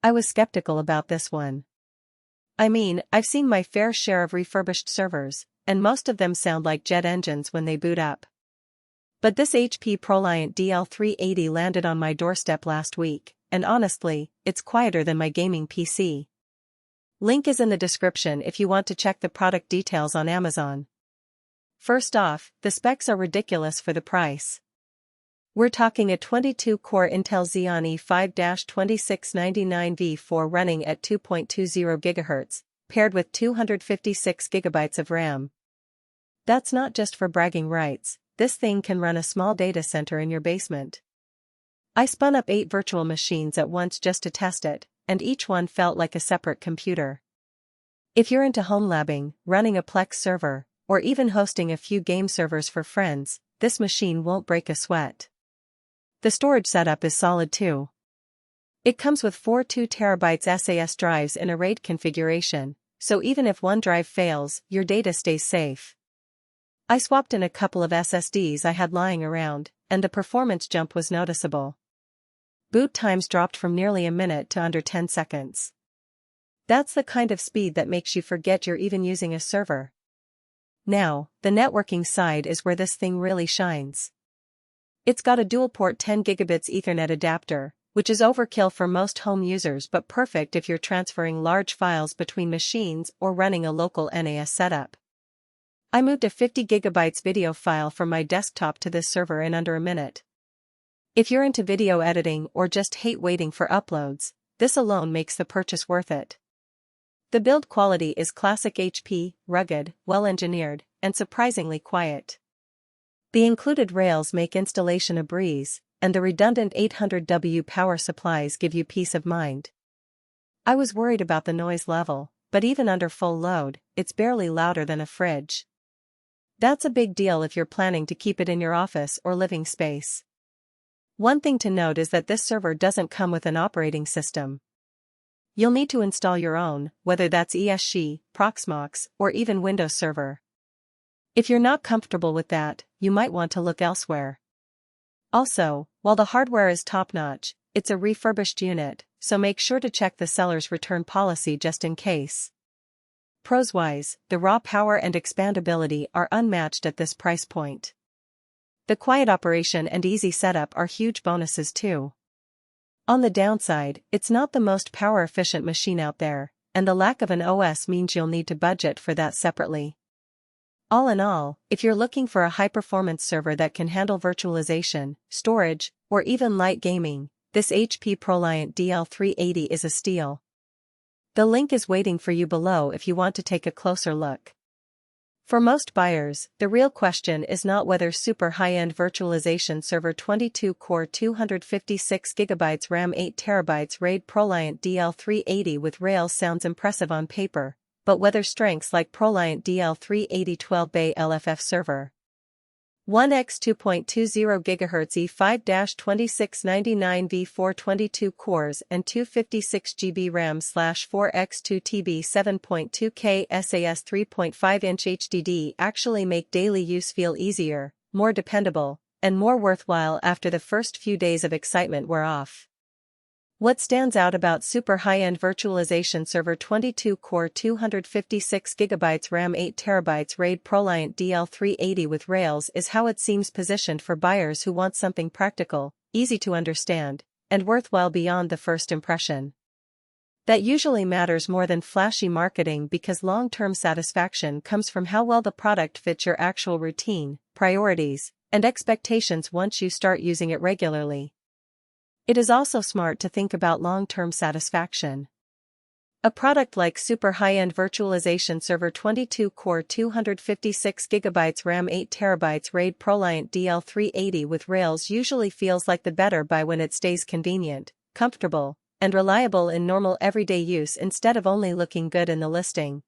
I was skeptical about this one. I mean, I've seen my fair share of refurbished servers, and most of them sound like jet engines when they boot up. But this HP Proliant DL380 landed on my doorstep last week, and honestly, it's quieter than my gaming PC. Link is in the description if you want to check the product details on Amazon. First off, the specs are ridiculous for the price. We're talking a 22-core Intel Xeon E5-2699 V4 running at 2.20 GHz, paired with 256 GB of RAM. That's not just for bragging rights, this thing can run a small data center in your basement. I spun up 8 virtual machines at once just to test it, and each one felt like a separate computer. If you're into home labbing, running a Plex server, or even hosting a few game servers for friends, this machine won't break a sweat. The storage setup is solid too. It comes with 4 2TB SAS drives in a RAID configuration, so even if one drive fails, your data stays safe. I swapped in a couple of SSDs I had lying around, and the performance jump was noticeable. Boot times dropped from nearly a minute to under 10 seconds. That's the kind of speed that makes you forget you're even using a server. Now, the networking side is where this thing really shines. It's got a dual-port 10 gigabits Ethernet adapter, which is overkill for most home users but perfect if you're transferring large files between machines or running a local NAS setup. I moved a 50 GB video file from my desktop to this server in under a minute. If you're into video editing or just hate waiting for uploads, this alone makes the purchase worth it. The build quality is classic HP, rugged, well-engineered, and surprisingly quiet. The included rails make installation a breeze, and the redundant 800W power supplies give you peace of mind. I was worried about the noise level, but even under full load, it's barely louder than a fridge. That's a big deal if you're planning to keep it in your office or living space. One thing to note is that this server doesn't come with an operating system. You'll need to install your own, whether that's ESC, Proxmox, or even Windows Server. If you're not comfortable with that, you might want to look elsewhere. Also, while the hardware is top-notch, it's a refurbished unit, so make sure to check the seller's return policy just in case. Pros-wise, the raw power and expandability are unmatched at this price point. The quiet operation and easy setup are huge bonuses too. On the downside, it's not the most power-efficient machine out there, and the lack of an OS means you'll need to budget for that separately. All in all, if you're looking for a high-performance server that can handle virtualization, storage, or even light gaming, this HP Proliant DL380 is a steal. The link is waiting for you below if you want to take a closer look. For most buyers, the real question is not whether Super High-End Virtualization Server 22-core 256GB RAM 8TB RAID Proliant DL380 with Rails sounds impressive on paper, but whether strengths like Proliant DL380 12-bay LFF server 1x 2.20 GHz E5-2699 V4 22 cores and 256 GB RAM/4x2 TB 7.2K SAS 3.5-inch HDD actually make daily use feel easier, more dependable, and more worthwhile after the first few days of excitement wear off. What stands out about Super High-End Virtualization Server 22-core 256GB RAM 8TB RAID Proliant DL380 with Rails is how it seems positioned for buyers who want something practical, easy to understand, and worthwhile beyond the first impression. That usually matters more than flashy marketing because long-term satisfaction comes from how well the product fits your actual routine, priorities, and expectations once you start using it regularly. It is also smart to think about long-term satisfaction. A product like Super High-End Virtualization Server 22-core 256GB RAM 8TB RAID Proliant DL380 with Rails usually feels like the better buy when it stays convenient, comfortable, and reliable in normal everyday use instead of only looking good in the listing.